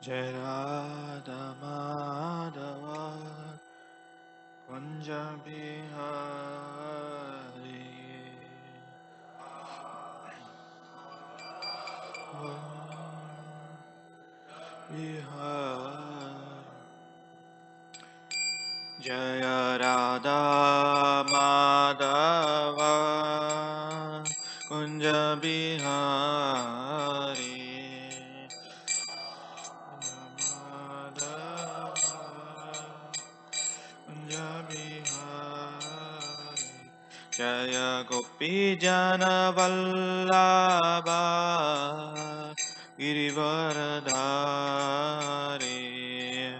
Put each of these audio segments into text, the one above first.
Jai Radha Madhava Kunja Bihari Bihari Jaya Radha Madhava Kunja Bihari Jaya Gopi Jana Vallabha Girivaradhari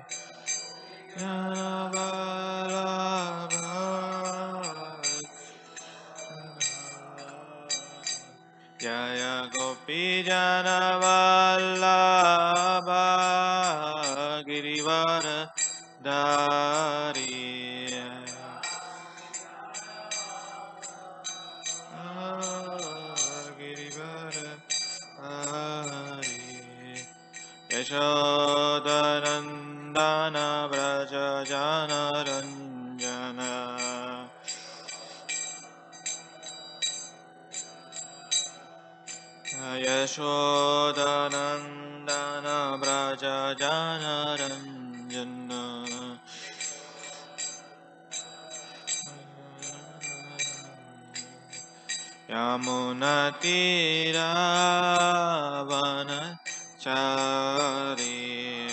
Jana Vallabha Jaya Gopi Jana Vallabha Girivaradhari Girivara Yashodanandana Vraja Jana Ranjana Yashodanandana Vraja Jana Ranjana Yamunatiravanachari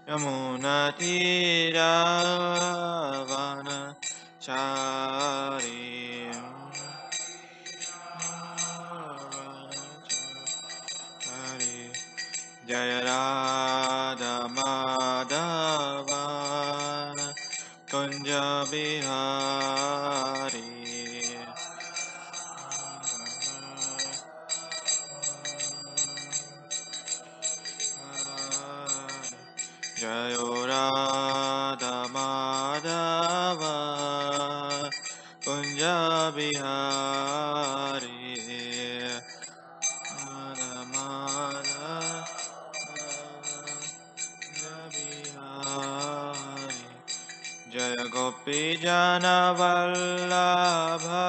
Yamunatiravanachari Jaya Radha Madhava Kunja Bihari Jaya Radha Madhava Kunja Bihari Radha Madhava Bihari Jaya Gopi Jana Vallabha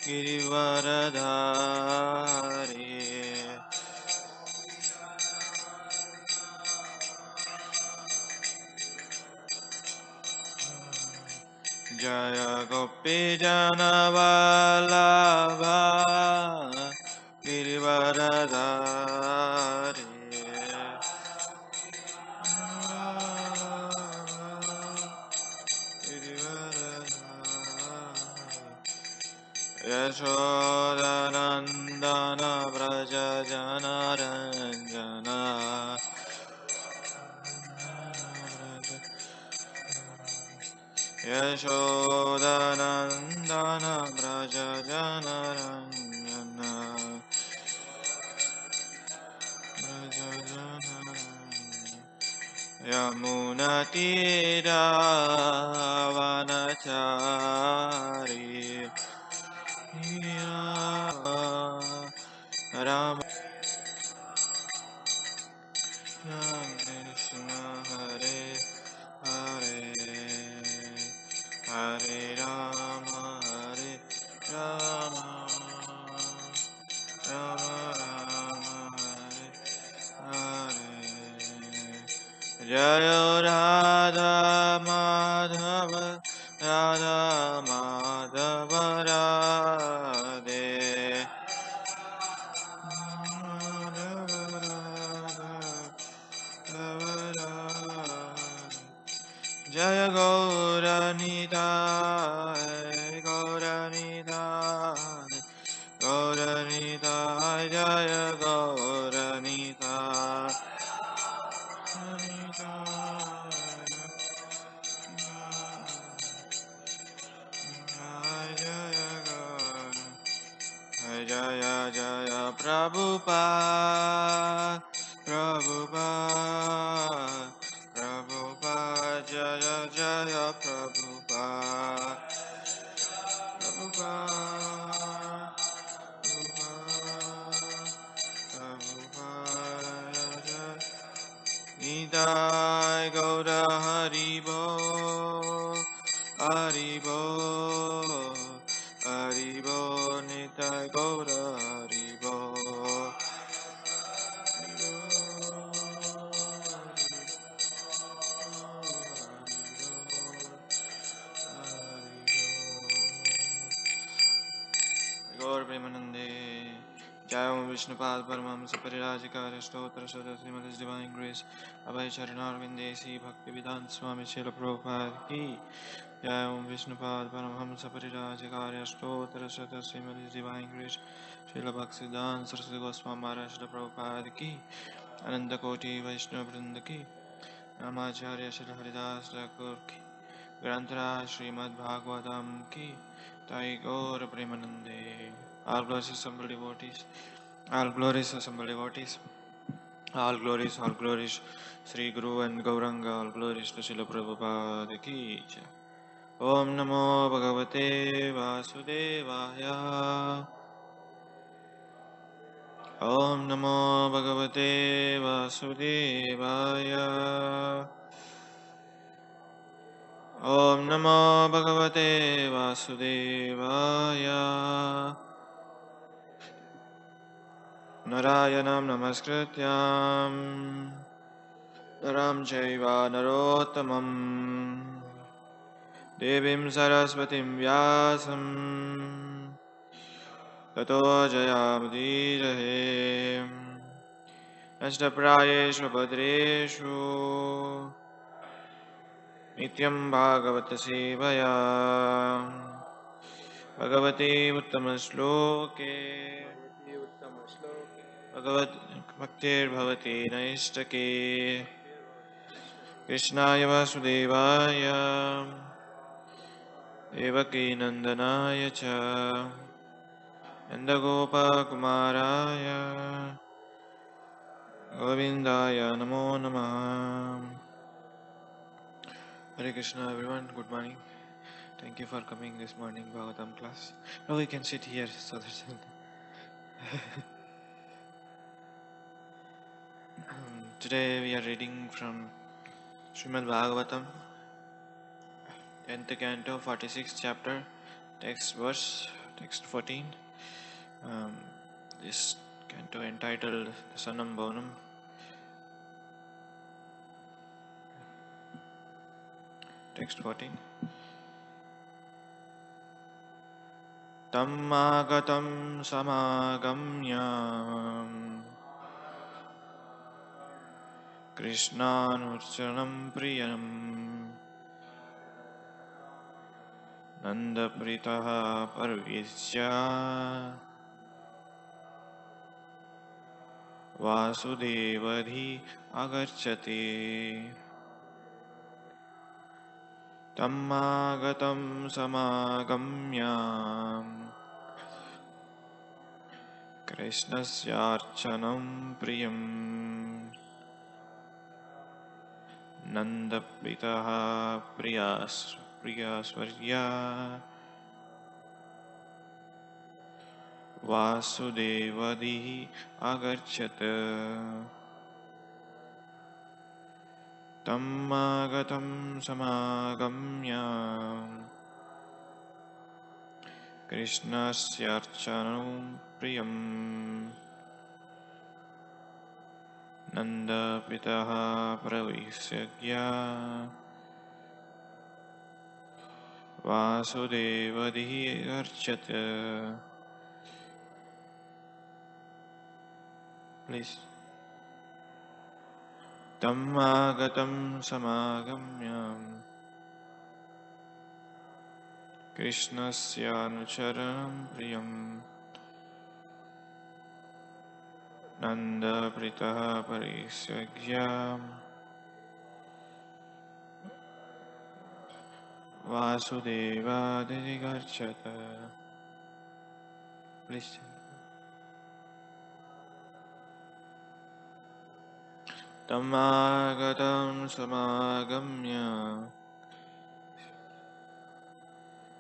Girivaradhari Jaya Gopi Jana Vallabha Girivaradhari Yashodanandana Vraja Jana Ranjana Yashodanandana Vraja Jana Ranjana Vraja Jana Ranjana Yamunatiravanachari Ram Krishna Hare Hare Hare Rama Hare Rama Rama Rama Hare Hare Jaya Radha Madhava Radha Madhava Radhe Jaya Gauranidai Gauranidai Gauranidai Jaya Gauranidai Jaya Jaya Prabhupada Prabhupada Prabhupada Jaya Jaya Prabhupada Prabhupada Nitai Gaura Haribo, Haribo, Haribo, Nitai Gaura Haribo. Gaur Premanande, Jai Om Vishnupad Paramamsa Parirajikara Stotra Shada Srimad His Divine Grace, Abhay Charanar Vindesi Bhakti Vedanta Swami Srila Prabhupada Ki, Jai Om Vishnupad Paramamsa Parirajikara Stotra Shada Srimad His Divine Grace, Srila Bhaktivedanta Saraswati Goswami Maharaj Srila Prabhupada Ki, Ananda Koti Vaishnava Vrinda Ki, Namacharya Srila Haridas Thakur Ki, Granthara Srimad Bhagavatam Ki, Jai Gaur Premanande. All glories assembled devotees, all glories assembled devotees, all glories, Sri Guru and Gauranga, all glories to Srila Prabhupada ki jai. Om Namo Bhagavate Vasudevaya. Om Namo Bhagavate Vasudevaya. Om Namo Bhagavate Vasudevaya. Narayanam Namaskrityam Naram Chaiva Narottamam Devim Saraswatim Vyasam Tato Jayamudirahe Nashtaprayeshu Bhadreshu Nityam Bhagavata Sevaya Bhagavati Uttamasloke Bhagavat Bhaktir Bhavati Naistake Krishnaya Vasudevaya Devaki Nandanaya Cha Nandagopa Kumaraya Govindaya Namo Namah. Hare Krishna everyone, good morning. Thank you for coming this morning Bhagavatam class. Now we can sit here so that today we are reading from Srimad Bhagavatam, 10th canto, 46th chapter, text 14. This canto entitled Sanam Bonam. Text 14. Tammagatam samagamya Krishnanurcharanam priyam Nandapritaha parvisya Vasudevadhi agarchate. Tammagatam samagamya Krishnasya priyam Nandapritaha priyasvarya Vasudevadhi agarchata. Tammagatam samagamya Krishnasya priyam Nandapitaha pravisagya Vasudevadhi archata. Please. Tammagatam samagamya Krishnasya anucharanam priyam Nandapritaha parisagya Vasudevadhi garchata. Please. Tammagatam samagamya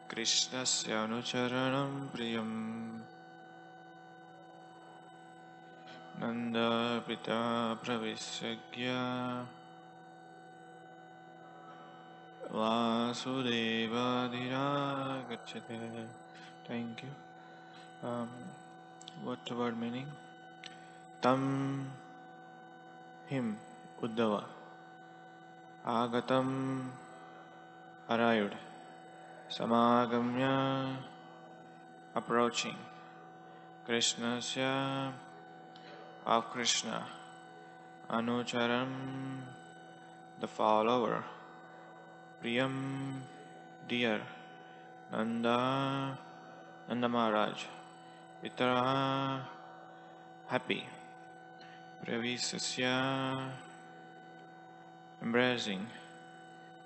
Krishnasya anucharanam priyam Nanda Pita Pravisagya Vasudeva Dhira Gacchate. Thank you. What the word meaning? Tam him Uddhava Agatam arrived. Samagamya approaching. Krishnasya of Krishna. Anucharam the follower. Priyam dear. Nanda Maharaj. Pitara happy. Pravisasya embracing.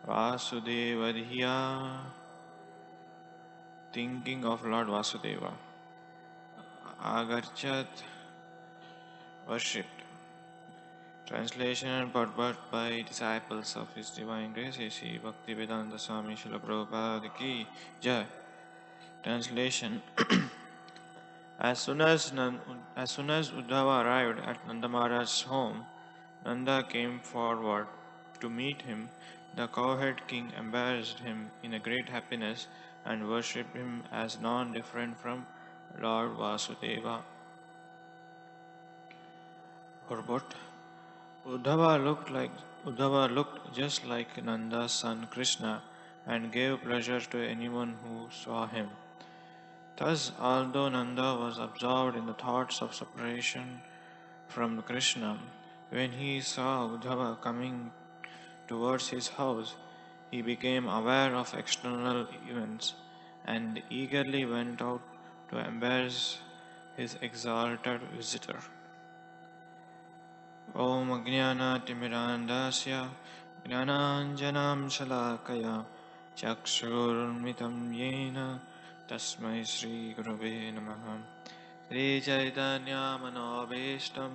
Vasudevadhiya thinking of Lord Vasudeva. Agarchat worshipped. Translation and purport by disciples of His Divine Grace Sri Bhaktivedanta Swami Srila Prabhupada Ki Jai. Translation. As soon as Uddhava arrived at Nanda Maharaj's home, Nanda came forward to meet him. The cowherd king embraced him in a great happiness and worshipped him as non-different from Lord Vasudeva. Purport. Uddhava looked just like Nanda's son Krishna and gave pleasure to anyone who saw him. Thus, although Nanda was absorbed in the thoughts of separation from Krishna, when he saw Uddhava coming towards his house, he became aware of external events and eagerly went out to embrace his exalted visitor. Om Ajnana Timirandasya Gnananjanam Shalakaya Chakshurmitam Yena Tasmai Sri Gurave Namaha. Sri Chaitanya Manobishtam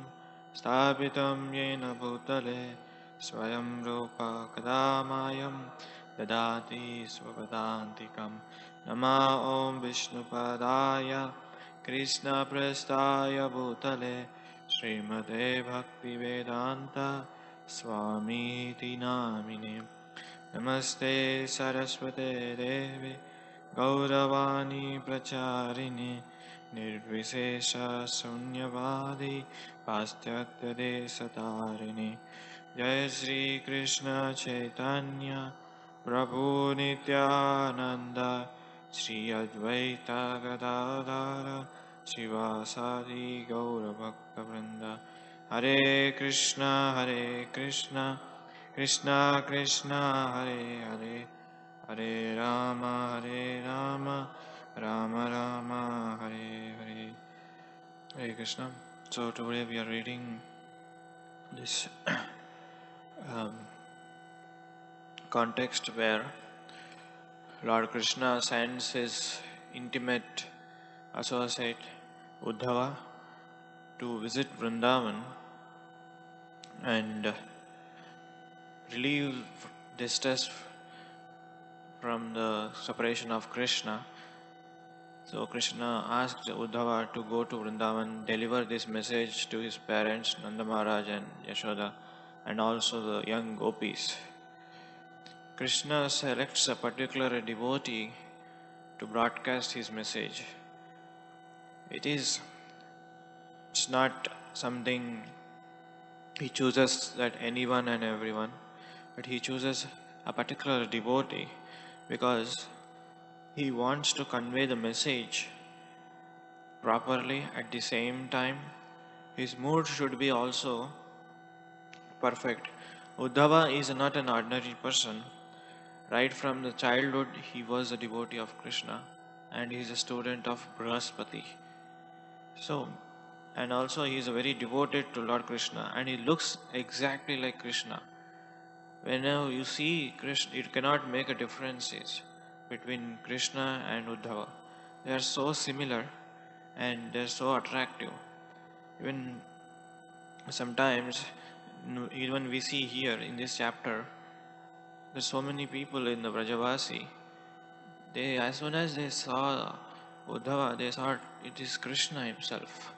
Sthapitam Yena Bhutale Swayam Rupa Kadamayam Dadati Svapadantikam. Nama Om Vishnupadaya Krishna Prestaya Bhutale Srimad Bhaktivedanta Swamiti Namine. Namaste Saraswate Devi Gauravani Pracharini Nirvisesha Sunyavadi Pastyatya Desatarini. Jai Sri Krishna Chaitanya Prabhu Nityananda Sri Advaita Gadadara Shivasadi Gaura Bhakta Vrinda. Hare Krishna Krishna Krishna Hare Hare, Hare Rama Rama Rama Hare Hare. Hare Krishna. So today we are reading this context where Lord Krishna sends his intimate associate Uddhava to visit Vrindavan and relieve distress from the separation of Krishna. So Krishna asked Uddhava to go to Vrindavan, deliver this message to his parents Nanda Maharaj and Yashoda, and also the young gopis. Krishna selects a particular devotee to broadcast his message. It's not something he chooses that anyone and everyone, but he chooses a particular devotee because he wants to convey the message properly. At the same time, his mood should be also perfect. Uddhava is not an ordinary person. Right from the childhood, he was a devotee of Krishna and he is a student of Brihaspati. So, and also he is very devoted to Lord Krishna and he looks exactly like Krishna. Whenever you see Krishna, it cannot make a difference between Krishna and Uddhava. They are so similar and they are so attractive. Even sometimes, even we see here in this chapter, there's so many people in the Brajavasi. They, as soon as they saw Uddhava, they thought it is Krishna himself.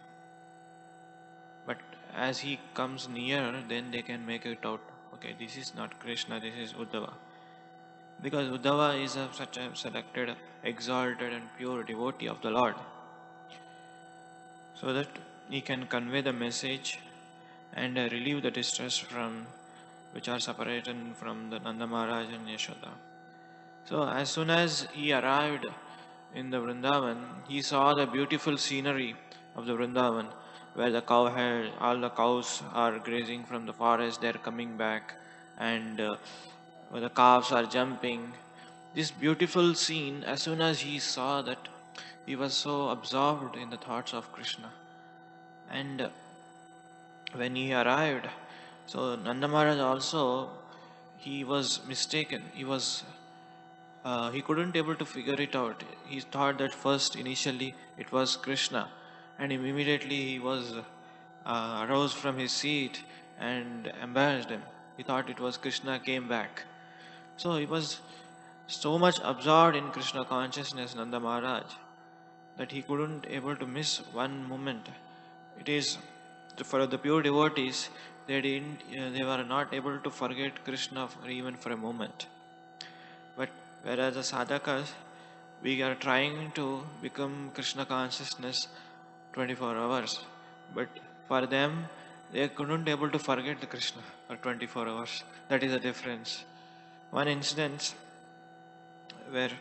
But as he comes near, then they can make it out. Okay, this is not Krishna, this is Uddhava. Because Uddhava is such a selected, exalted, and pure devotee of the Lord, so that he can convey the message and relieve the distress from which are separated from the Nanda Maharaj and Yashoda. So as soon as he arrived in the Vrindavan, he saw the beautiful scenery of the Vrindavan, where all the cows are grazing from the forest, they're coming back, and where the calves are jumping. This beautiful scene, as soon as he saw that, he was so absorbed in the thoughts of Krishna. And when he arrived, so Nanda Maharaj also, he was mistaken. He couldn't able to figure it out. He thought that first initially it was Krishna, and immediately he was arose from his seat and embarrassed him. He thought it was Krishna came back. So he was so much absorbed in Krishna consciousness, Nanda Maharaj, that he couldn't able to miss one moment. It is for the pure devotees, they were not able to forget Krishna for even for a moment. But whereas the sadhakas, we are trying to become Krishna consciousness 24 hours. But for them, they couldn't able to forget the Krishna for 24 hours. That is the difference. One instance where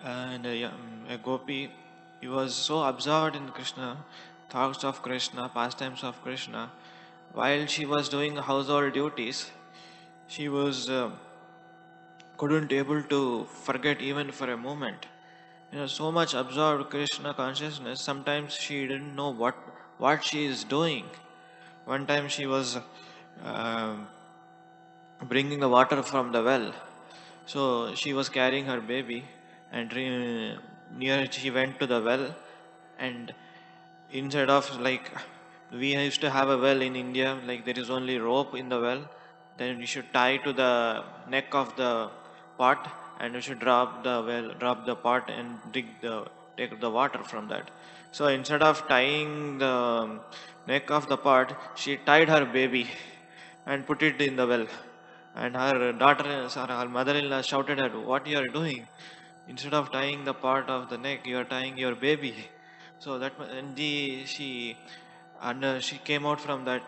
a gopi, he was so absorbed in Krishna, thoughts of Krishna, pastimes of Krishna. While she was doing household duties, she was couldn't able to forget even for a moment. So much absorbed Krishna consciousness. Sometimes she didn't know what she is doing. One time she was uh, bringing the water from the well. So she was carrying her baby, and near it she went to the well, and instead of like we used to have a well in India, like there is only rope in the well, then we should tie to the neck of the pot, and we should drop the pot and take the water from that. So instead of tying the neck of the pot, she tied her baby and put it in the well. And her mother-in-law shouted at her, "What you are doing? Instead of tying the part of the neck, you are tying your baby." So she came out from that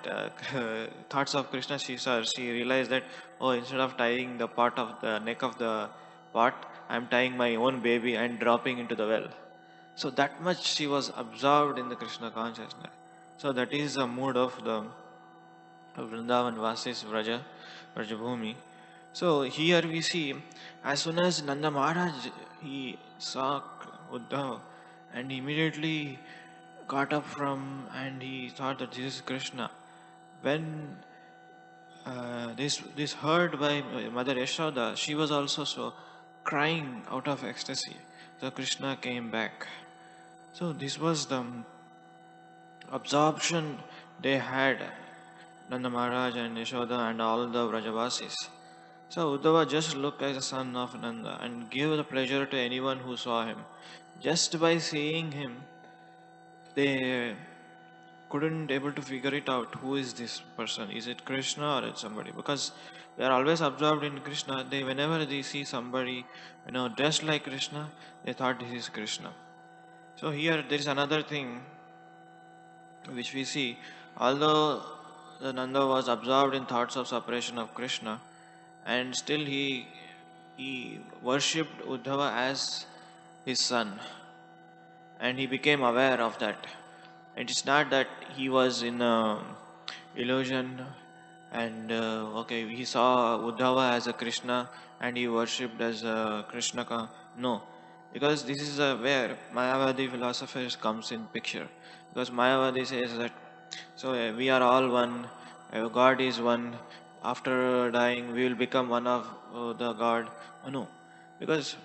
thoughts of Krishna. She realized that, oh, instead of tying the part of the neck of the pot, I am tying my own baby and dropping into the well. So that much she was absorbed in the Krishna consciousness. So that is the mood of the Vrindavan Vasis Vrajabhumi. So here we see, as soon as Nanda Maharaj he saw Uddhava, and immediately got up from and he thought that this is Krishna. When this heard by Mother Yashoda, she was also so crying out of ecstasy. So Krishna came back. So this was the absorption they had, Nanda Maharaj and Yashoda and all the Vrajavasis. So Uddhava just looked as a son of Nanda and gave the pleasure to anyone who saw him. Just by seeing him, they couldn't able to figure it out. Who is this person? Is it Krishna or it's somebody? Because they are always absorbed in Krishna. Whenever they see somebody, dressed like Krishna, they thought this is Krishna. So here there is another thing which we see. Although the Nanda was absorbed in thoughts of separation of Krishna, and still he worshipped Uddhava as his son, and he became aware of that. It is not that he was in illusion and okay, he saw Uddhava as a Krishna and he worshipped as a Krishna. No, because this is where Mayavadi philosophers comes in picture. Because Mayavadi says that so we are all one, God is one. After dying, we will become one of the God. No, because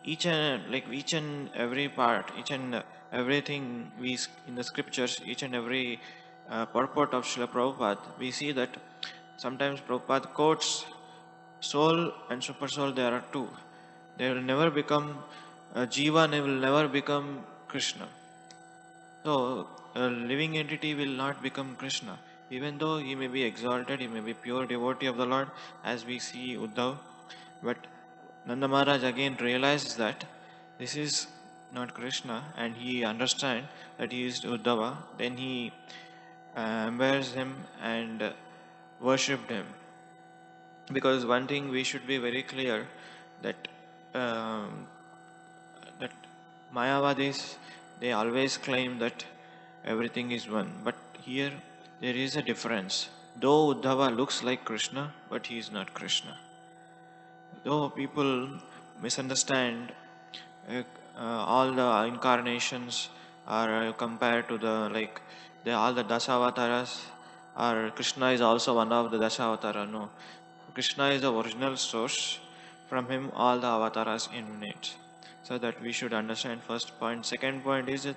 each and every part, each and everything in the scriptures, each and every purport of Srila Prabhupada, we see that sometimes Prabhupada quotes soul and super soul. There are two. They will never become Jiva. They will never become Krishna. So, a living entity will not become Krishna. Even though he may be exalted, he may be pure devotee of the Lord, as we see Uddhav. But Nanda Maharaj again realizes that this is not Krishna, and he understands that he is Uddhava. Then he embraced him and worshipped him. Because one thing we should be very clear that um, that Mayavadis, they always claim that everything is one, but here there is a difference. Though Uddhava looks like Krishna, but he is not Krishna. Though people misunderstand uh, all the incarnations are compared to the like all the Dasavataras, or Krishna is also one of the Dasavatara. No, Krishna is the original source. From him, all the avatars emanate. So that we should understand first point. Second point is that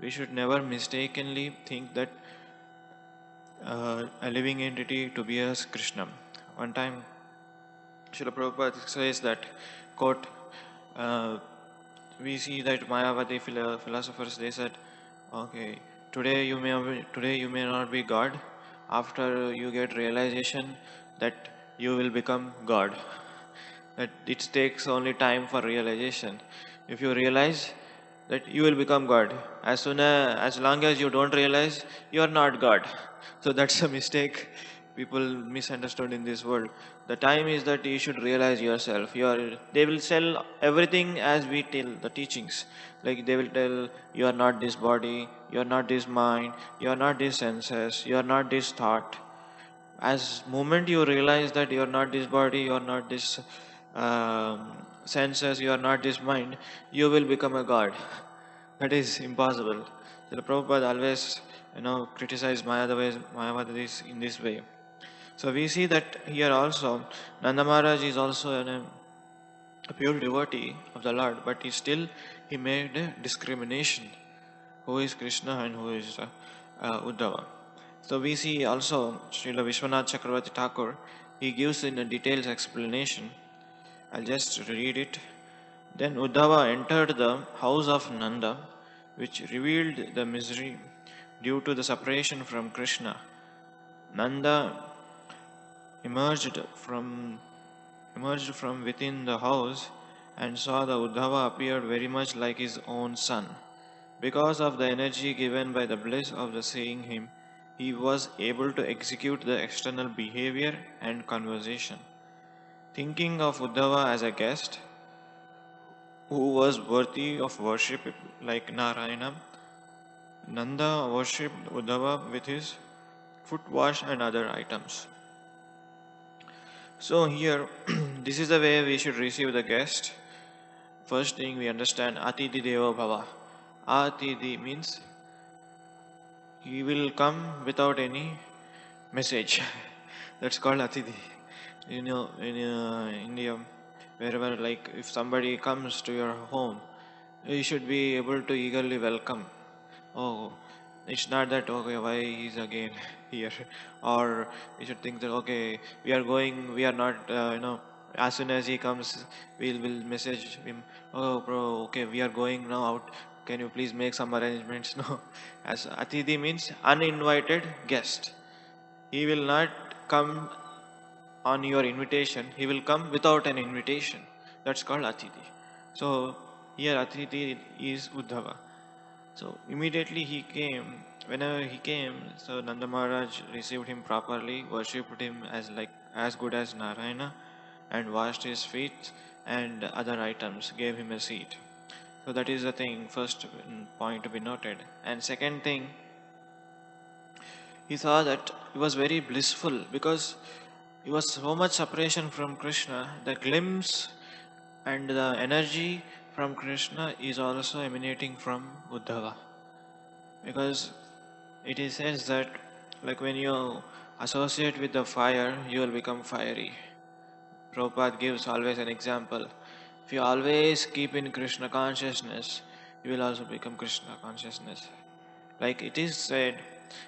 we should never mistakenly think that a living entity to be as Krishna. One time, Srila Prabhupada says that, quote, uh, we see that Mayavadi philosophers, they said, okay, today you may not be God. After you get realization that you will become God, that it takes only time for realization. If you realize that you will become God, as long as you don't realize, you are not God. So that's a mistake people misunderstood in this world. The time is that you should realize yourself. They will sell everything as we tell the teachings. Like they will tell you are not this body, you are not this mind, you are not this senses, you are not this thought. As moment you realize that you are not this body, you are not this senses, you are not this mind, you will become a god. That is impossible. So the Prabhupada always criticized Mayavadis in this way. So we see that here also Nanda Maharaj is also a pure devotee of the Lord, but he made a discrimination who is Krishna and who is Uddhava. So we see also Srila Vishwanath Chakravarti Thakur, he gives in a detailed explanation. I'll just read it. Then Uddhava entered the house of Nanda, which revealed the misery due to the separation from Krishna. Nanda emerged from within the house and saw the Uddhava appeared very much like his own son. Because of the energy given by the bliss of the seeing him, he was able to execute the external behavior and conversation. Thinking of Uddhava as a guest who was worthy of worship like Narayana, Nanda worshipped Uddhava with his foot wash and other items. So here, this is the way we should receive the guest. First thing we understand, Atidhi Deva Bhava. Atidhi means he will come without any message. That's called Atidhi. In India, wherever like if somebody comes to your home, you should be able to eagerly welcome. Oh, it's not that okay, why he's again here, or you should think that okay, we are not, as soon as he comes, will message him. Oh, bro, okay, we are going now out. Can you please make some arrangements? No, as Atidhi means uninvited guest. He will not come on your invitation, he will come without an invitation. That's called Atidhi. So here Atidhi is Uddhava. So immediately he came. Whenever he came, so Nanda Maharaj received him properly, worshipped him as good as Narayana, and washed his feet and other items, gave him a seat. So that is the thing, first point to be noted. And second thing, he saw that he was very blissful because he was so much separation from Krishna. The glimpse and the energy from Krishna is also emanating from Uddhava. Because it is said that like when you associate with the fire, you will become fiery. Prabhupada gives always an example. If you always keep in Krishna consciousness, you will also become Krishna consciousness. Like it is said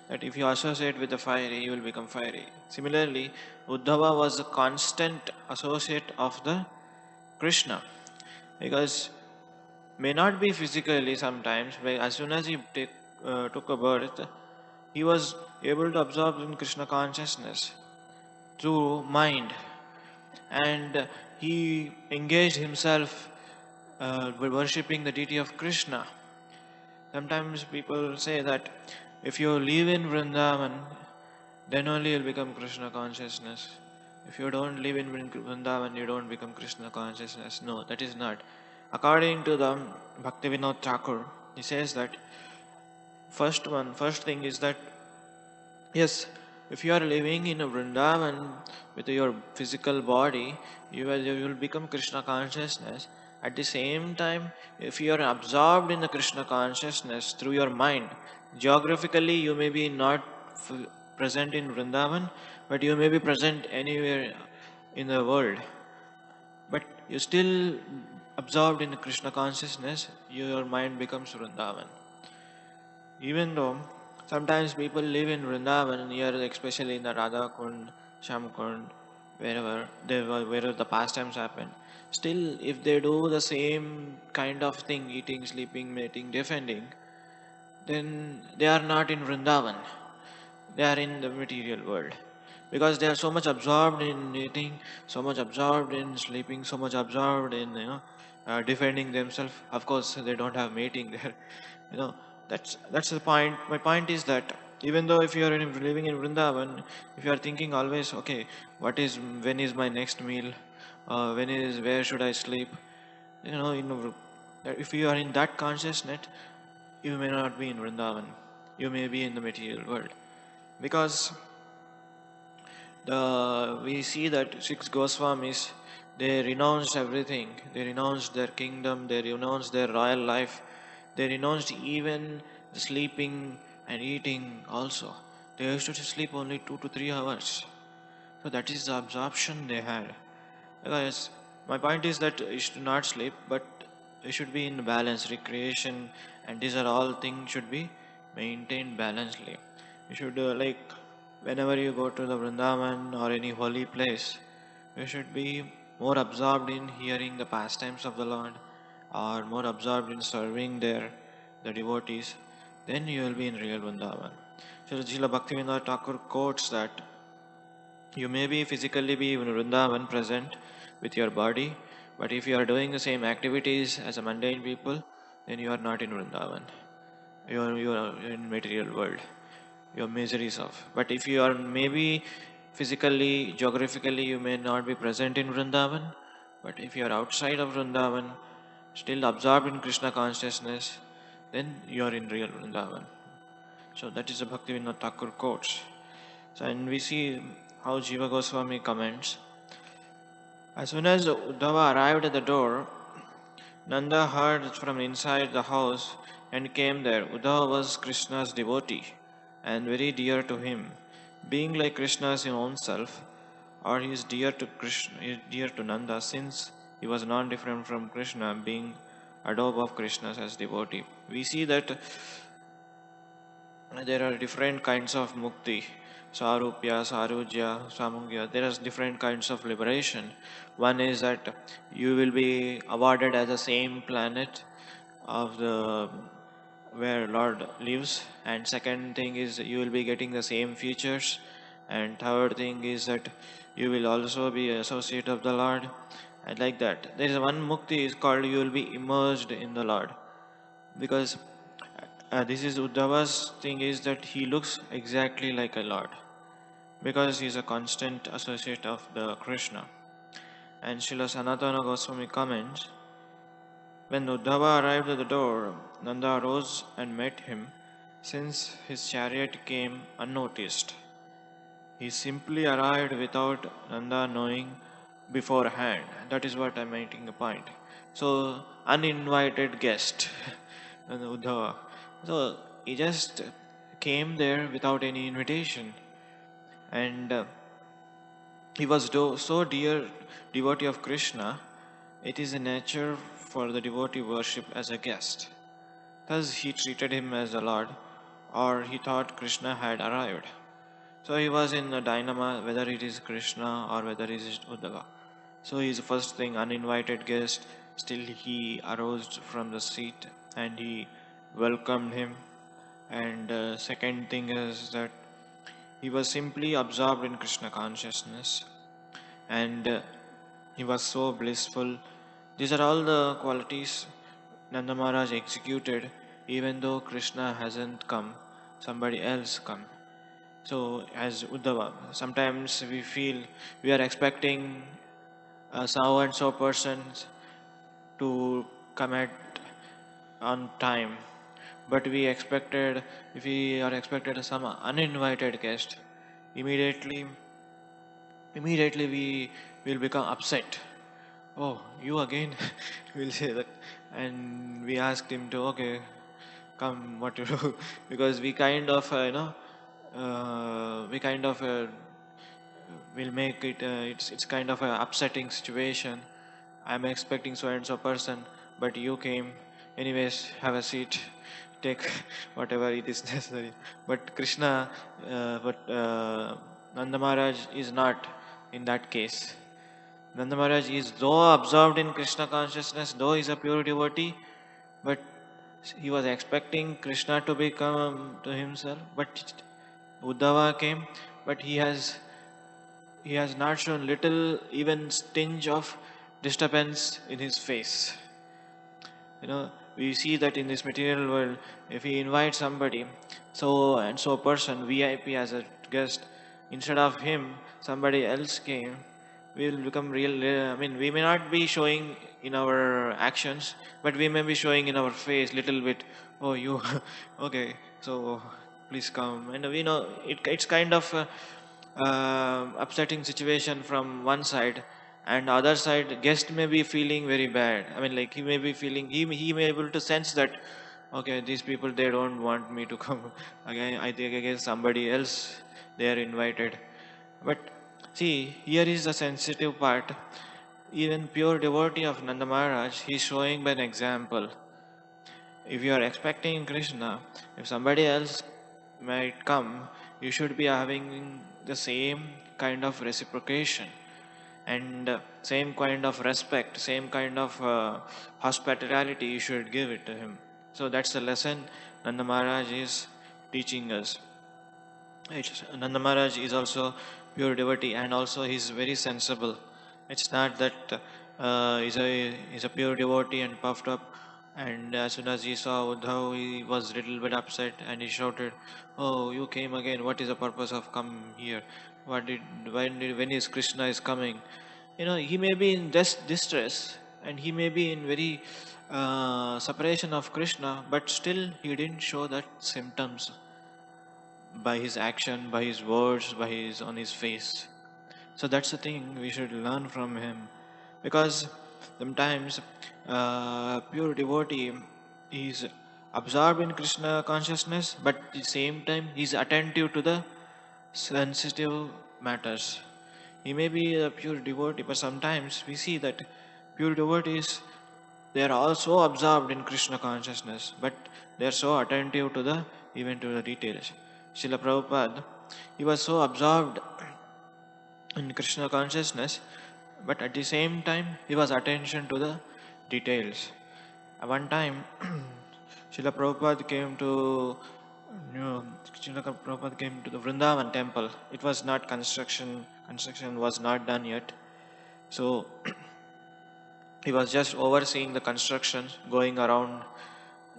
that if you associate with the fiery, you will become fiery. Similarly, Uddhava was a constant associate of the Krishna, because may not be physically sometimes, but as soon as he took a birth, he was able to absorb in Krishna consciousness through mind, and he engaged himself with worshipping the deity of Krishna. Sometimes people say that if you live in Vrindavan, then only you'll become Krishna consciousness. If you don't live in Vrindavan, you don't become Krishna consciousness. No, that is not. According to the Bhaktivinoda Thakur, he says that first thing is that yes, if you are living in a Vrindavan with your physical body, you will become Krishna consciousness. At the same time, if you are absorbed in the Krishna consciousness through your mind, geographically you may be not present in Vrindavan, but you may be present anywhere in the world. But you still absorbed in the Krishna consciousness, your mind becomes Vrindavan. Even though sometimes people live in Vrindavan, near especially in the Radha Kund, Sham Kund, wherever the pastimes happen, still if they do the same kind of thing, eating, sleeping, mating, defending, then they are not in Vrindavan. They are in the material world. Because they are so much absorbed in eating, so much absorbed in sleeping, so much absorbed in defending themselves. Of course, they don't have mating there. You know, that's the point. My point is that even though if you are living in Vrindavan, if you are thinking always, okay, when is my next meal? Where should I sleep? If you are in that consciousness, you may not be in Vrindavan. You may be in the material world. Because we see that six Goswamis, they renounced everything. They renounced their kingdom, they renounced their royal life, they renounced even the sleeping and eating also. They used to sleep only 2 to 3 hours. So that is the absorption they had. Because my point is that you should not sleep, but you should be in balance, recreation, and these are all things should be maintained balancedly. You should whenever you go to the Vrindavan or any holy place, you should be more absorbed in hearing the pastimes of the Lord, or more absorbed in serving the devotees. Then you will be in real Vrindavan. So Jila Bhaktivinoda Thakur quotes that you may be physically be in Vrindavan present with your body, but if you are doing the same activities as a mundane people, then you are not in Vrindavan. You are in material world. Your miseries of. But if you are maybe physically, geographically, you may not be present in Vrindavan, but if you are outside of Vrindavan, still absorbed in Krishna consciousness, then you are in real Vrindavan. So that is a Bhaktivinoda Thakur quotes. So, and we see how Jiva Goswami comments. As soon as Uddhava arrived at the door, Nanda heard from inside the house and came there. Uddhava was Krishna's devotee and very dear to him, being like Krishna's own self, or he is dear to Krishna, is dear to Nanda, since he was non-different from Krishna, being adobe of Krishna as devotee. We see that there are different kinds of mukti, sarupya, sarujya, samungya. There are different kinds of liberation. One is that you will be awarded as the same planet of the where Lord lives, and second thing is you will be getting the same features, and third thing is that you will also be associate of the Lord, and like that. There is one mukti is called you will be immersed in the Lord, because this is Uddhava's thing is that he looks exactly like a Lord, because he is a constant associate of the Krishna. And Srila Sanatana Goswami comments, when Uddhava arrived at the door, Nanda rose and met him, since his chariot came unnoticed. He simply arrived without Nanda knowing beforehand. That is what I'm making a point. So, uninvited guest, Uddhava. So, he just came there without any invitation. And he was so dear devotee of Krishna, it is a nature for the devotee worship as a guest. Thus he treated him as a Lord, or he thought Krishna had arrived. So he was in a dynama, whether it is Krishna or whether it is Uddhava. So his first thing, uninvited guest, still he arose from the seat and he welcomed him. And second thing is that he was simply absorbed in Krishna consciousness, and he was so blissful. These are all the qualities Nanda Maharaj executed, even though Krishna hasn't come, somebody else come. So, as Uddhava, sometimes we feel we are expecting a so and so person to come at on time, but if we are expected some uninvited guest, immediately immediately we will become upset. Oh, you again? We'll say that, and we asked him to, okay, come, what to do? Because we kind of we kind of will make it. It's kind of a upsetting situation. I'm expecting so and so person, but you came. Anyways, have a seat. Take whatever it is necessary. But Krishna, but Nanda Maharaj is not in that case. Nanda Maharaj is though absorbed in Krishna consciousness, though he is a pure devotee, but he was expecting Krishna to become to himself. But Uddhava came, but he has not shown little even tinge of disturbance in his face. We see that in this material world, if we invite somebody, so and so person, VIP as a guest, instead of him, somebody else came, we will become real. I mean, we may not be showing in our actions, but we may be showing in our face little bit. Oh, you, okay, so please come. And we know it's kind of upsetting situation from one side, and other side guest may be feeling very bad. I mean, like he may be feeling, he may be able to sense that, okay, these people, they don't want me to come. Again, I think again somebody else they are invited. But see, here is the sensitive part. Even pure devotee of Nanda Maharaj, he is showing by an example. If you are expecting Krishna, if somebody else might come, you should be having the same kind of reciprocation, and same kind of respect, same kind of hospitality you should give it to him. So that's the lesson Nanda Maharaj is teaching us. Nanda Maharaj is also pure devotee, and also he's very sensible. It's not that he's a pure devotee and puffed up. And as soon as he saw Uddhav, he was little bit upset and he shouted, "Oh, you came again! What is the purpose of come here? When is Krishna is coming?" He may be in distress, and he may be in very separation of Krishna, but still he didn't show that symptoms by his action, by his words, on his face. So that's the thing we should learn from him, because sometimes pure devotee is absorbed in Krishna consciousness, but at the same time he's attentive to the sensitive matters. He may be a pure devotee, but sometimes we see that pure devotees, they are also absorbed in Krishna consciousness, but they are so attentive to the even to the details. Srila Prabhupada, he was so absorbed in Krishna consciousness, but at the same time he was attention to the details. At one time, Srila Prabhupada came to Srila Prabhupada came to the Vrindavan temple. It was not construction was not done yet. So he was just overseeing the construction going around,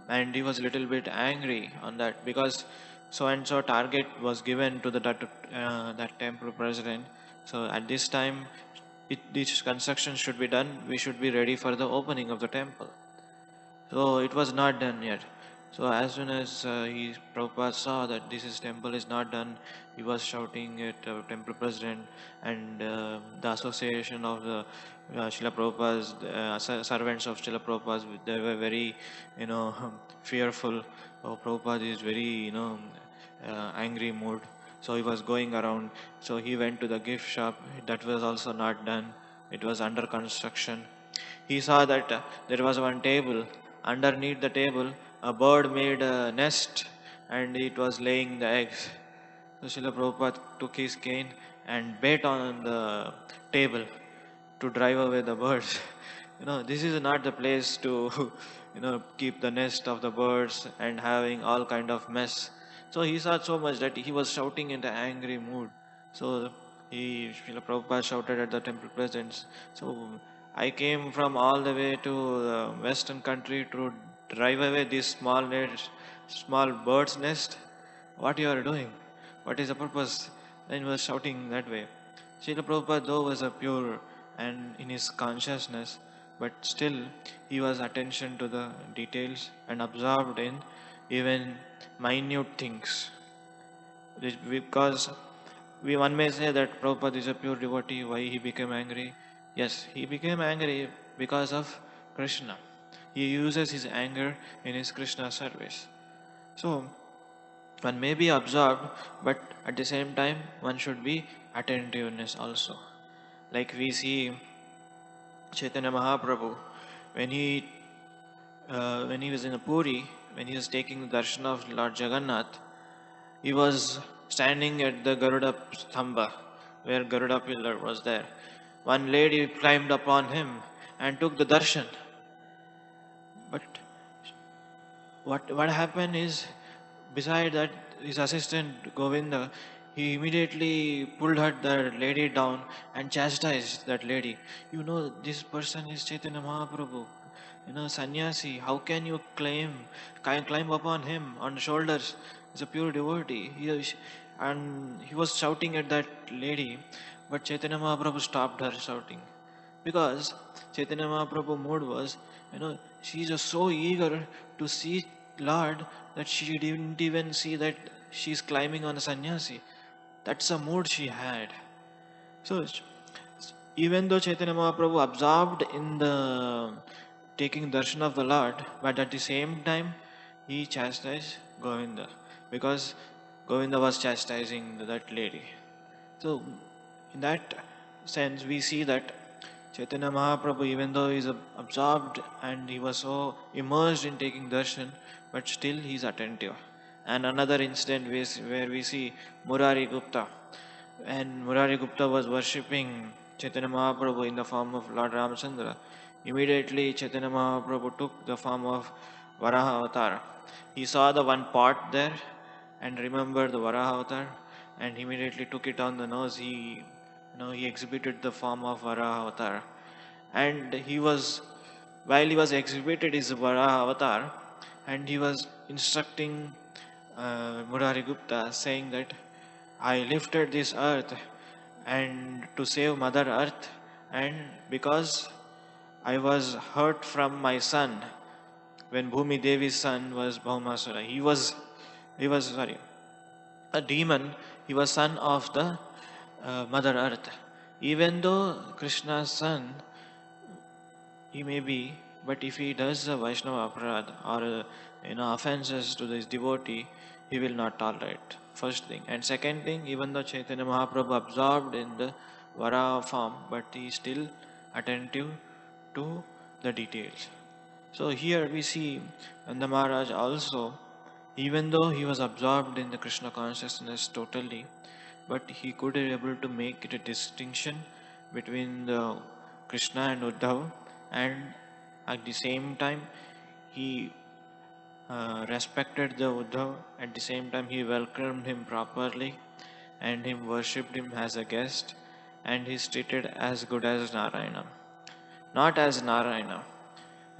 and he was a little bit angry on that, because so and so target was given to that temple president. So at this time, this construction should be done. We should be ready for the opening of the temple. So it was not done yet. So as soon as Prabhupada saw that temple is not done, he was shouting at temple president, and the association of the Srila Prabhupada's servants of Srila Prabhupada, they were very, fearful. Oh, Prabhupada is very, angry mood. So he was going around. So he went to the gift shop. That was also not done. It was under construction. He saw that there was one table. Underneath the table, a bird made a nest, and it was laying the eggs. So Srila Prabhupada took his cane and beat on the table to drive away the birds. This is not the place to, keep the nest of the birds and having all kind of mess. So he saw so much that he was shouting in the angry mood. So Srila Prabhupada shouted at the temple presence. So I came from all the way to the western country to drive away this small bird's nest. What you are doing? What is the purpose? Then he was shouting that way. Srila Prabhupada though was a pure and in his consciousness, but still he was attention to the details and absorbed in even minute things. Because one may say that Prabhupada is a pure devotee, why he became angry? Yes, he became angry because of Krishna. He uses his anger in his Krishna service. So one may be absorbed, but at the same time one should be attentiveness also. Like we see Chaitanya Mahaprabhu when he was in a Puri, when he was taking the darshan of Lord Jagannath, he was standing at the Garuda Stamba, where Garuda pillar was there. One lady climbed upon him and took the darshan. But what happened is, beside that, his assistant Govinda, he immediately pulled the lady down and chastised that lady. This person is Chaitanya Mahaprabhu. Sannyasi. How can you climb upon him on the shoulders? He's a pure devotee. And he was shouting at that lady, but Chaitanya Mahaprabhu stopped her shouting. Because Chaitanya Mahaprabhu mood was, she's just so eager to see Lord that she didn't even see that she's climbing on a sannyasi. That's a mood she had. So even though Chaitanya Mahaprabhu absorbed in the taking darshan of the Lord, but at the same time he chastised Govinda because Govinda was chastising that lady. So in that sense, we see that Chaitanya Mahaprabhu, even though he is absorbed and he was so immersed in taking darshan, but still he is attentive. And another incident where we see Murari Gupta, and Murari Gupta was worshipping Chaitanya Mahaprabhu in the form of Lord Ramchandra. Immediately, Chaitanya Mahaprabhu took the form of Varaha Avatar. He saw the one pot there and remembered the Varaha Avatar and immediately took it on the nose. He exhibited the form of Varaha Avatar. And while he was exhibited his Varaha Avatar, and he was instructing Murari Gupta, saying that I lifted this earth and to save Mother Earth, and because I was hurt from my son when Bhumi Devi's son was Bhaumasura. He was sorry, a demon. He was son of the Mother Earth. Even though Krishna's son, he may be, but if he does a Vaishnava aparad or offenses to this devotee, he will not tolerate. First thing, and second thing, even though Chaitanya Mahaprabhu absorbed in the Vara form, but he is still attentive to the details. So here we see Nanda Maharaj also, even though he was absorbed in the Krishna consciousness totally, but he could be able to make it a distinction between the Krishna and Uddhav, and at the same time he respected the Uddhav, at the same time he welcomed him properly and he worshipped him as a guest, and he is treated as good as Narayana. Not as Narayana.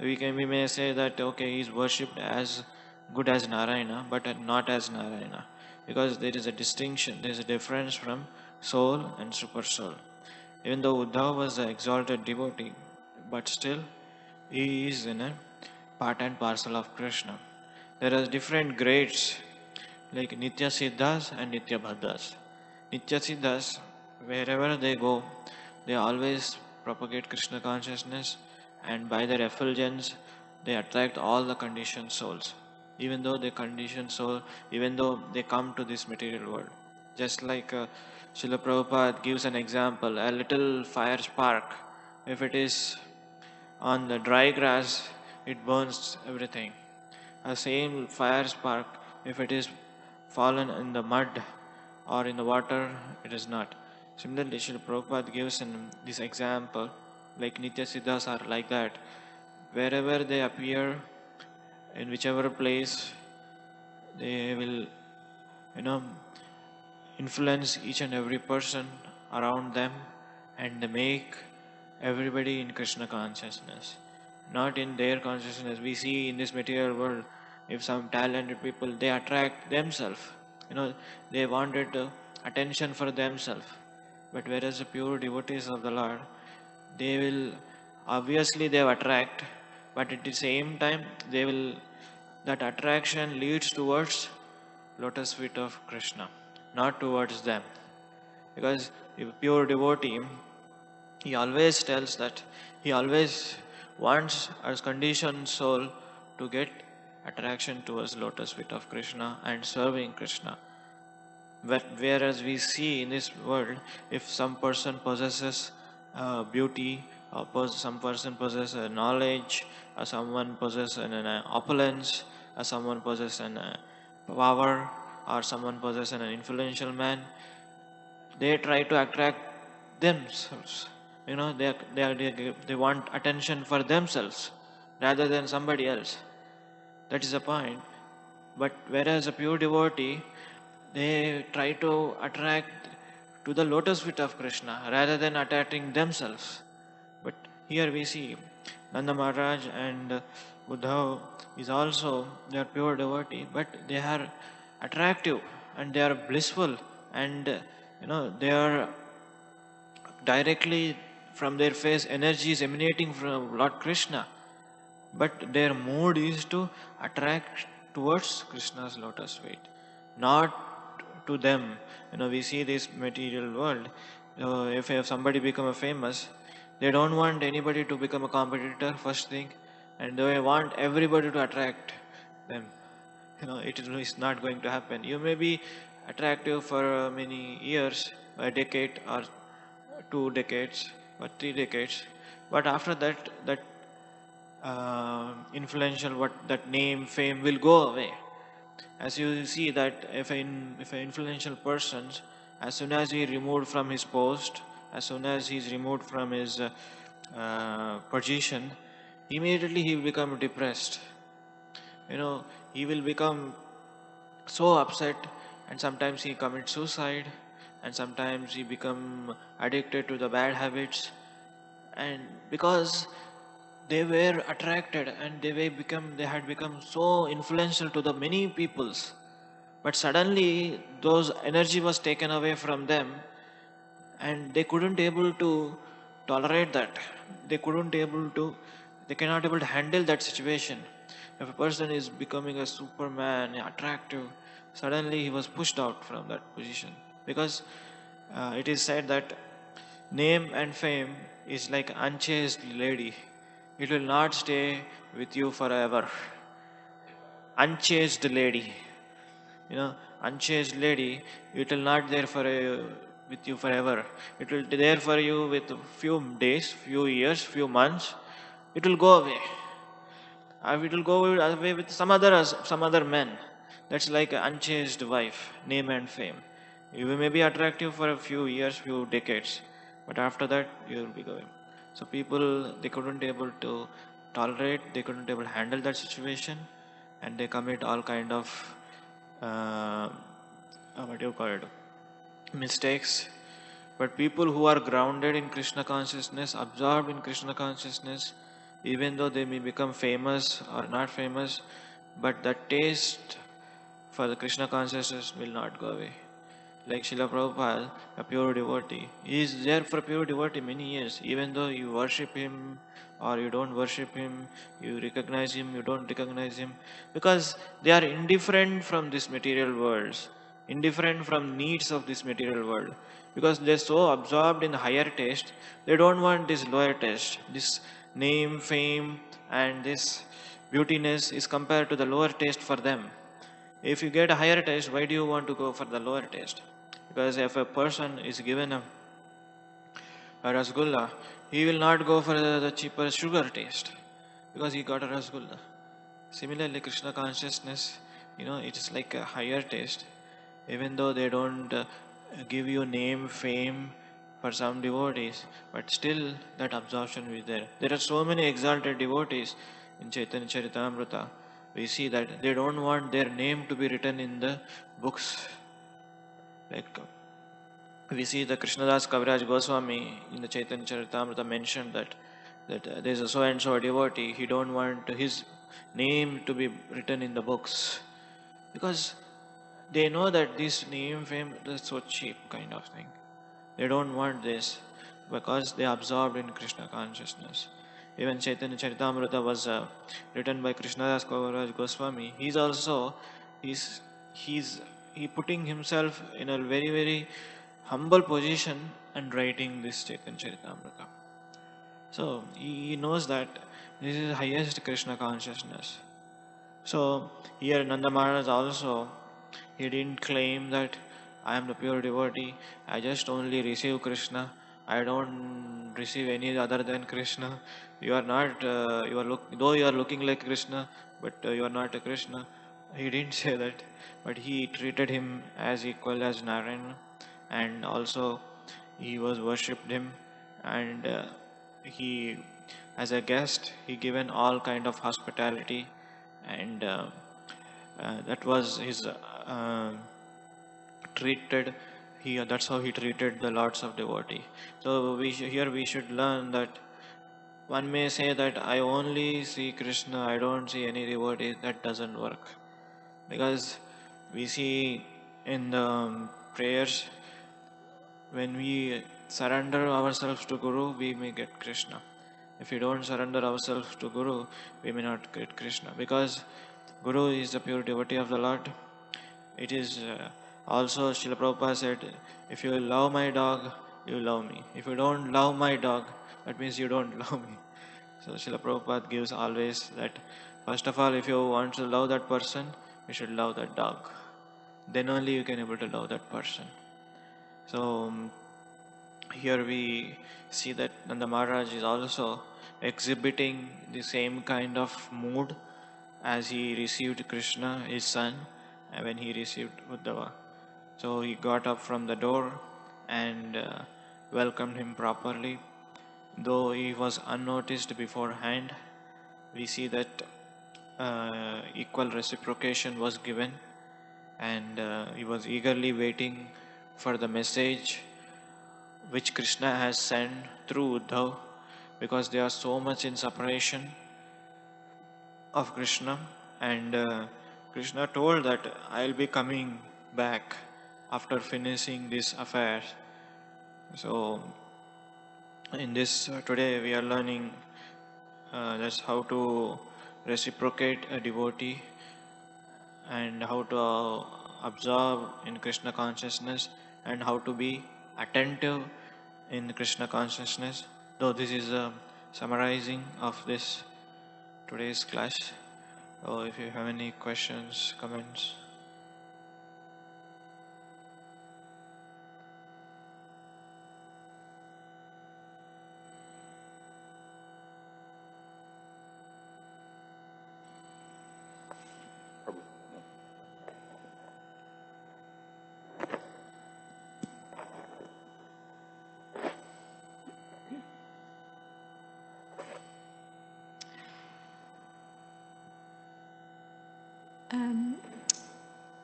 We may say that okay, he is worshipped as good as Narayana, but not as Narayana. Because there is a distinction, there is a difference from soul and super soul. Even though Uddhav was the exalted devotee, but still he is in a part and parcel of Krishna. There are different grades like Nitya Siddhas and Nitya Bhaddhas. Nitya Siddhas, wherever they go, they always propagate Krishna consciousness, and by their effulgence they attract all the conditioned souls. Even though they conditioned soul, even though they come to this material world. Just like Srila Prabhupada gives an example, a little fire spark, if it is on the dry grass, it burns everything. A same fire spark, if it is fallen in the mud or in the water, it is not. Similarly, Srila Prabhupada gives this example like Nitya Siddhas are like that. Wherever they appear, in whichever place, they will, you know, influence each and every person around them and make everybody in Krishna consciousness, not in their consciousness. We see in this material world, if some talented people, they attract themselves. They wanted attention for themselves. But whereas the pure devotees of the Lord, they will obviously they attract, but at the same time they will that attraction leads towards lotus feet of Krishna, not towards them. Because a pure devotee, he always tells that he always wants as conditioned soul to get attraction towards lotus feet of Krishna and serving Krishna. Whereas we see in this world, if some person possesses beauty, or some person possesses knowledge, or someone possesses an opulence, or someone possesses an power, or someone possesses an influential man, they try to attract themselves. They want attention for themselves rather than somebody else. That is the point. But whereas a pure devotee, they try to attract to the lotus feet of Krishna rather than attracting themselves. But here we see Nanda Maharaj and Uddhav is also, they are pure devotee, but they are attractive and they are blissful, and they are directly from their face energy is emanating from Lord Krishna, but their mood is to attract towards Krishna's lotus feet, not to them. We see this material world. If somebody become a famous, they don't want anybody to become a competitor first thing, and they want everybody to attract them. It is not going to happen. You may be attractive for many years, a decade or 2 decades or 3 decades, but after that, that influential, what that name, fame will go away. As you see that if an influential person, as soon as he removed from his post, as soon as he's removed from his position, immediately he will become depressed. He will become so upset, and sometimes he commits suicide, and sometimes he become addicted to the bad habits, and because they were attracted and they had become so influential to the many peoples, but suddenly those energy was taken away from them, and they couldn't able to tolerate that. They cannot able to handle that situation. If a person is becoming a superman, attractive, suddenly he was pushed out from that position, because it is said that name and fame is like unchased lady. It will not stay with you forever. Unchased lady, unchanged lady, it will not there for with you forever. It will be there for you with few days, few years, few months. It will go away. It will go away with some other men. That's like an unchanged wife, name and fame. You may be attractive for a few years, few decades, but after that you will be going. So people, they couldn't able to tolerate, they couldn't able to handle that situation, and they commit all kind of uh, what do you call it, mistakes. But people who are grounded in Krishna consciousness, absorbed in Krishna consciousness, even though they may become famous or not famous, but the taste for the Krishna consciousness will not go away. Like Srila Prabhupada, a pure devotee, he is there for a pure devotee many years, even though you worship him or you don't worship him, you recognize him, you don't recognize him, because they are indifferent from this material world, indifferent from needs of this material world, because they're so absorbed in higher taste, they don't want this lower taste. This name, fame, and this beautiness is compared to the lower taste for them. If you get a higher taste, why do you want to go for the lower taste? Because if a person is given a rasgulla, he will not go for the cheaper sugar taste because he got a rasgulla. Similarly, Krishna consciousness, it is like a higher taste, even though they don't give you name, fame for some devotees, but still that absorption is there. There are so many exalted devotees in Chaitanya Charitamrita. We see that they don't want their name to be written in the books. Like we see the Krishnadas Kaviraj Goswami in the Chaitanya Charitamrita mentioned that there is a so and so devotee. He don't want his name to be written in the books because they know that this name fame is so cheap kind of thing. They don't want this because they are absorbed in Krishna consciousness. Even Chaitanya Charitamrita was written by Krishnadas Kaviraj Goswami. He's he's he putting himself in a very humble position and writing this Chaitanya Charitamrita. So he knows that this is highest Krishna consciousness. So here Nanda Maharaj also, he didn't claim that I am the pure devotee, I just only receive Krishna, I don't receive any other than Krishna. You are not, though you are looking like Krishna, but you are not a Krishna. He didn't say that, but he treated him as equal as Narayana, and also he was worshipped him, and he, as a guest, he given all kind of hospitality, and that was his treated. That's how he treated the lots of devotee. So here we should learn that one may say that I only see Krishna, I don't see any devotee. That doesn't work, because we see in the prayers, when we surrender ourselves to Guru, we may get Krishna. If we don't surrender ourselves to Guru, we may not get Krishna, because Guru is the pure devotee of the Lord. It is also Srila Prabhupada said, if you love my dog, you love me. If you don't love my dog, that means you don't love me. So Srila Prabhupada gives always that, first of all, if you want to love that person, you should love that dog. Then only you can able to love that person. So here we see that Nanda Maharaj is also exhibiting the same kind of mood as he received Krishna, his son, when he received Uddhava. So he got up from the door and welcomed him properly. Though he was unnoticed beforehand, we see that equal reciprocation was given, and he was eagerly waiting for the message which Krishna has sent through Uddhav, because they are so much in separation of Krishna, and Krishna told that I'll be coming back after finishing this affair. So in this today we are learning that's how to reciprocate a devotee and how to absorb in Krishna consciousness and how to be attentive in Krishna consciousness. Though this is a summarizing of this today's class. So if you have any questions, comments.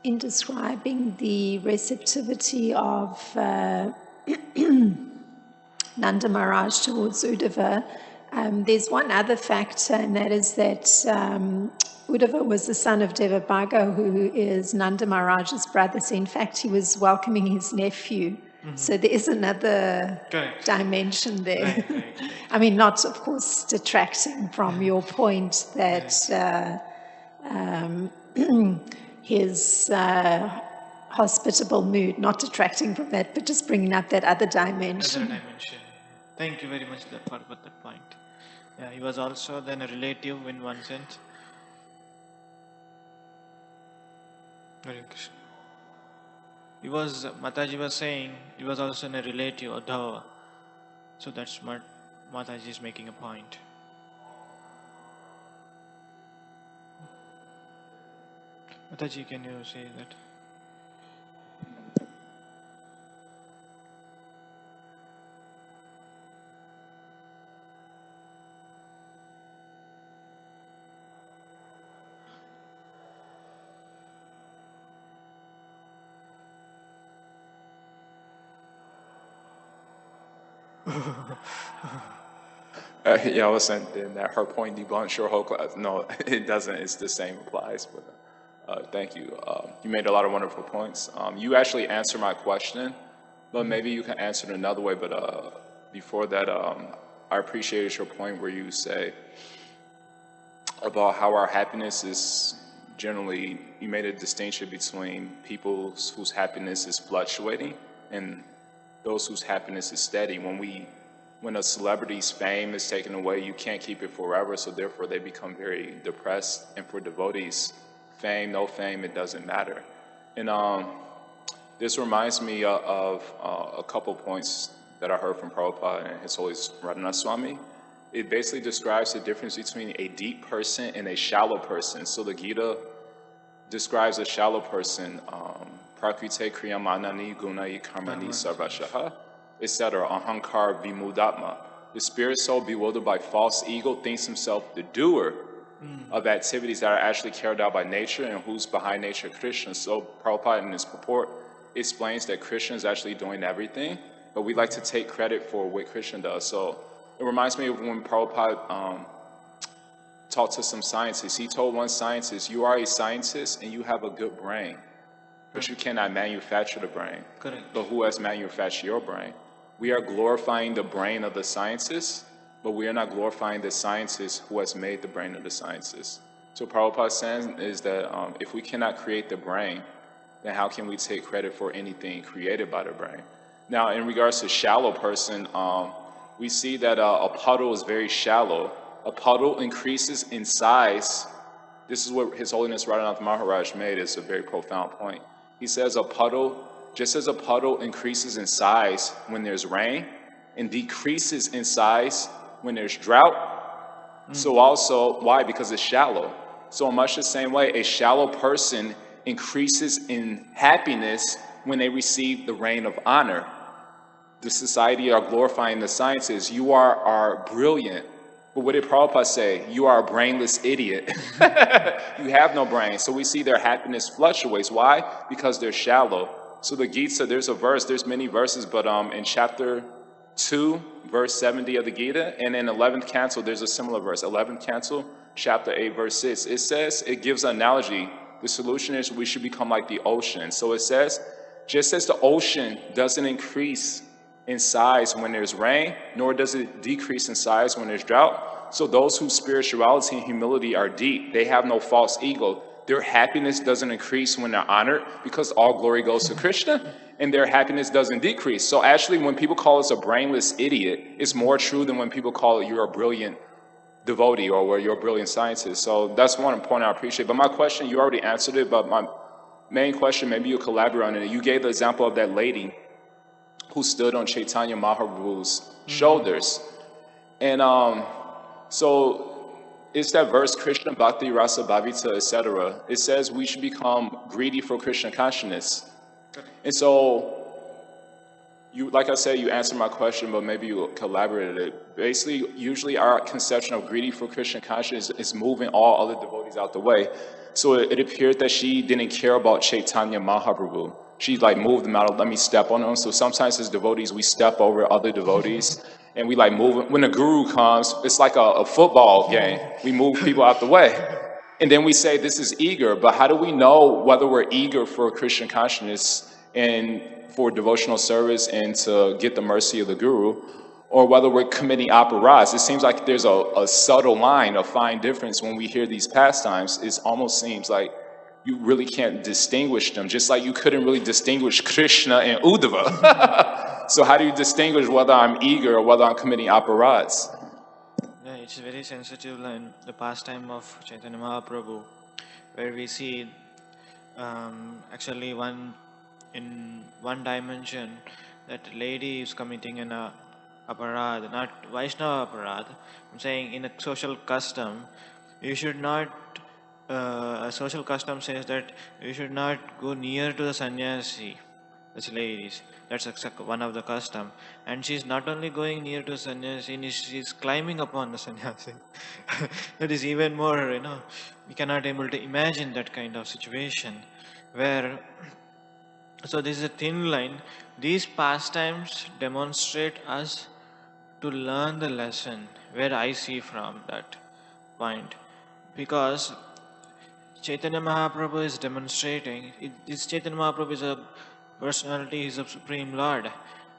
In describing the receptivity of Nanda Maharaj towards Uddhava, there's one other factor, and that is that Uddhava was the son of Devabhaga, who is Nanda Maharaj's brother. So in fact, he was welcoming his nephew. Mm-hmm. So there is another dimension there. Right. I mean, not, of course, detracting from your point that his hospitable mood, not detracting from that, but just bringing up that other dimension. Thank you very much for that point. Yeah, he was also then a relative in one sense. Hare Krishna. He was, Mataji was saying, he was also a relative of Uddhava. So that's what Mataji is making a point. Mataji, can you say that? Yeah, I was saying then that her point debunks your whole class. No, it doesn't. It's the same applies. But thank you. You made a lot of wonderful points. You actually answered my question, but maybe you can answer it another way. But before that, I appreciated your point where you say about how our happiness is generally, you made a distinction between people whose happiness is fluctuating and those whose happiness is steady. When a celebrity's fame is taken away, you can't keep it forever, so therefore they become very depressed. And for devotees, fame, no fame, it doesn't matter. And this reminds me of a couple points that I heard from Prabhupada and His Holiness Radhanath Swami. It basically describes the difference between a deep person and a shallow person. So the Gita describes a shallow person, prakrite kriyamanani gunai karmani sarvashaha, etc. Ahankar vimudatma. The spirit soul bewildered by false ego thinks himself the doer of activities that are actually carried out by nature, and who's behind nature? Krishna. So Prabhupada in his purport explains that Krishna is actually doing everything, but we like to take credit for what Krishna does. So it reminds me of when Prabhupada talked to some scientists. He told one scientist, you are a scientist and you have a good brain, but you cannot manufacture the brain. Correct. But who has manufactured your brain? We are glorifying the brain of the scientist, but we are not glorifying the scientist who has made the brain of the scientist. So Prabhupada's saying is that if we cannot create the brain, then how can we take credit for anything created by the brain? Now, in regards to shallow person, we see that a puddle is very shallow. A puddle increases in size. This is what His Holiness Radhanath Maharaj made. It's a very profound point. He says a puddle, just as a puddle increases in size when there's rain and decreases in size when there's drought, so also, why? Because it's shallow. So in much the same way, a shallow person increases in happiness when they receive the rain of honor. The society are glorifying the sciences. You are brilliant. But what did Prabhupada say? You are a brainless idiot. You have no brain. So we see their happiness fluctuates. Why? Because they're shallow. So the Gita, there's a verse, there's many verses, but in chapter 2, verse 70 of the Gita, and in 11th canto, there's a similar verse. 11th canto, chapter 8, verse 6. It says, it gives an analogy. The solution is we should become like the ocean. So it says, just as the ocean doesn't increase in size when there's rain, nor does it decrease in size when there's drought. So those whose spirituality and humility are deep, they have no false ego. Their happiness doesn't increase when they're honored because all glory goes to Krishna, and their happiness doesn't decrease. So actually, when people call us a brainless idiot, it's more true than when people call it you're a brilliant devotee or where you're a brilliant scientist. So that's one point I appreciate. But my question, you already answered it, but my main question, maybe you'll collaborate on it. You gave the example of that lady who stood on Chaitanya Mahaprabhu's shoulders. And so it's that verse, Krishna Bhakti Rasa Bhavita, etc. It says we should become greedy for Krishna consciousness. And so, you, like I said, you answered my question, but maybe you collaborated it. Basically, usually our conception of greedy for Krishna consciousness is moving all other devotees out the way. So it appeared that she didn't care about Chaitanya Mahaprabhu. She like moved them out, let me step on them. So sometimes as devotees, we step over other devotees and we like move. When the guru comes, it's like a football game. We move people out the way. And then we say this is eager, but how do we know whether we're eager for Krishna consciousness and for devotional service and to get the mercy of the guru, or whether we're committing aparadhas? It seems like there's a subtle line, a fine difference when we hear these pastimes. It almost seems like you really can't distinguish them, just like you couldn't really distinguish Krishna and Uddhava. So how do you distinguish whether I'm eager or whether I'm committing aparadhas? Yeah, it's a very sensitive line, the pastime of Chaitanya Mahaprabhu, where we see actually in one dimension that lady is committing an aparadh, not Vaishnava aparadh. I'm saying in a social custom, you should not, a social custom says that you should not go near to the sannyasi, that's ladies. That's one of the custom. And she's not only going near to sannyasi, she's climbing upon the sannyasi. That is even more, we cannot able to imagine that kind of situation where, so this is a thin line. These pastimes demonstrate us to learn the lesson where I see from that point. Because Chaitanya Mahaprabhu is demonstrating, this Chaitanya Mahaprabhu is a personality, he's a supreme lord.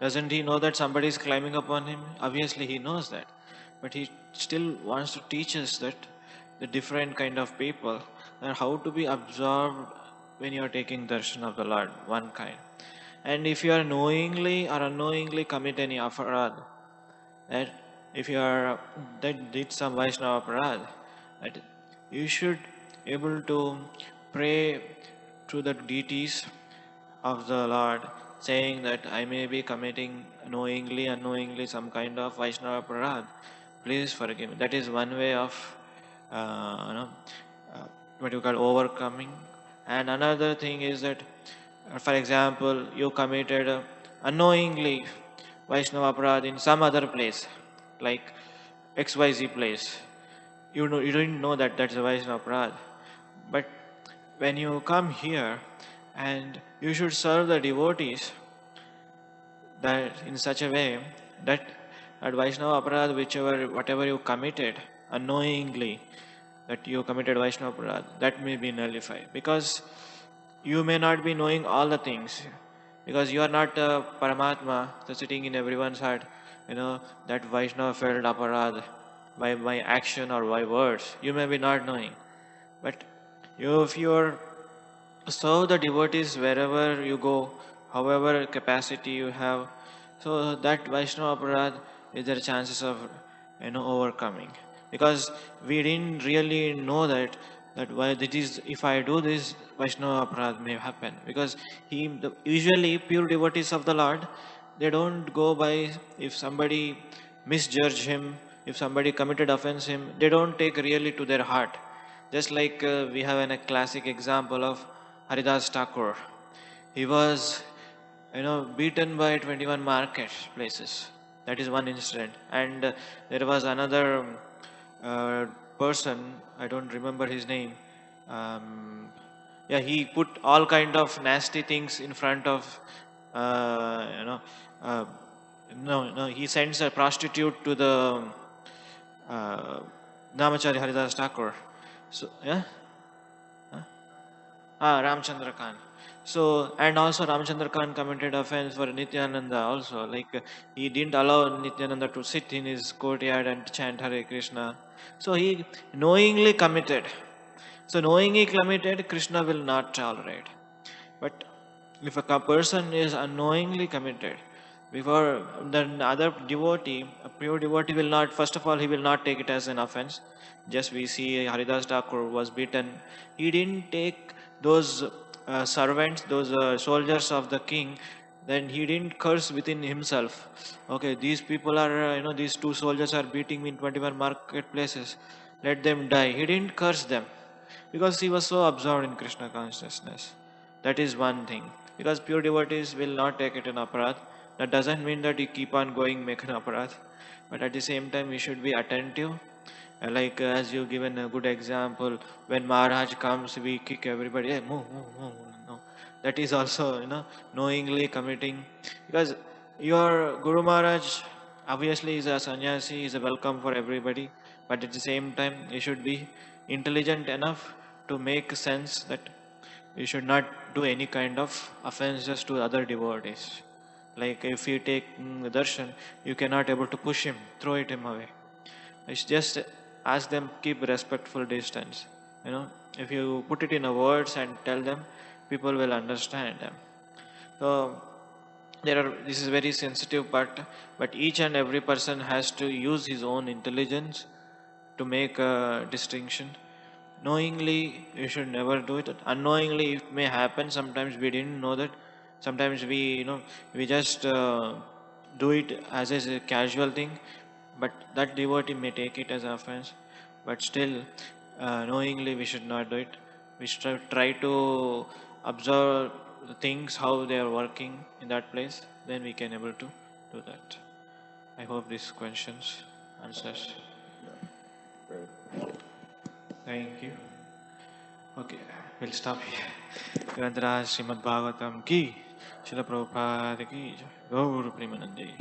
Doesn't he know that somebody is climbing upon him? Obviously he knows that. But he still wants to teach us that the different kind of people and how to be absorbed when you are taking darshan of the Lord, one kind. And if you are knowingly or unknowingly commit any aparad, that if you are that did some Vaishnava aparad, that you should able to pray to the deities of the Lord, saying that I may be committing knowingly, unknowingly some kind of Vaishnava aparad. Please forgive me. That is one way of what you call overcoming. And another thing is that, for example, you committed unknowingly Vaishnava aparad in some other place, like XYZ place. You didn't know that that's a Vaishnava aparad. But when you come here and you should serve the devotees that in such a way that at Vaishnava aparad, whatever you committed unknowingly, that you committed Vaishnava aparad, that may be nullified. Because you may not be knowing all the things. Because you are not Paramatma, so sitting in everyone's heart, that Vaishnava felt aparad by action or by words. You may be not knowing. But if you are serve the devotees wherever you go, however capacity you have, so that Vaishnava aparad is there chances of overcoming. Because we didn't really know that why it is if I do this Vaishnava aparad may happen. Because usually pure devotees of the Lord, they don't go by if somebody misjudge him, if somebody committed offense him, they don't take really to their heart. Just like we have a classic example of Haridas Thakur. He was, beaten by 21 marketplaces. That is one incident. And there was another person, I don't remember his name. He put all kind of nasty things in front of, no, he sends a prostitute to the Namachari Haridas Thakur. So, yeah? Ramchandra Khan. So, and also Ramchandra Khan committed offense for Nityananda also. Like, he didn't allow Nityananda to sit in his courtyard and chant Hare Krishna. So, he knowingly committed. So, knowingly committed, Krishna will not tolerate. But if a person is unknowingly committed, before the other devotee, a pure devotee will not, first of all, he will not take it as an offense. Just we see Haridas Thakur was beaten. He didn't take those servants, those soldiers of the king, then he didn't curse within himself. Okay, these people are, these two soldiers are beating me in 21 marketplaces. Let them die. He didn't curse them because he was so absorbed in Krishna consciousness. That is one thing. Because pure devotees will not take it an aparad. That doesn't mean that you keep on going make an aparad. But at the same time, we should be attentive. Like as you given a good example, when Maharaj comes, we kick everybody. Hey, move, move, move. No, that is also knowingly committing. Because your Guru Maharaj obviously is a sannyasi, is a welcome for everybody. But at the same time, you should be intelligent enough to make sense that you should not do any kind of offenses to other devotees. Like if you take darshan, you cannot able to push him, throw it him away. It's just ask them keep respectful distance. If you put it in a words and tell them, people will understand them. So this is very sensitive part, but each and every person has to use his own intelligence to make a distinction. Knowingly, you should never do it. Unknowingly, it may happen. Sometimes we didn't know that. Sometimes we just do it as a casual thing, but that devotee may take it as offense. But still, knowingly, we should not do it. We should try to observe the things how they are working in that place. Then we can able to do that. I hope these questions answers. Thank you. Okay, we'll stop here. Grantaraj Srimad Bhagavatam ki, Srila Prabhupada ki, Gaur Premanande.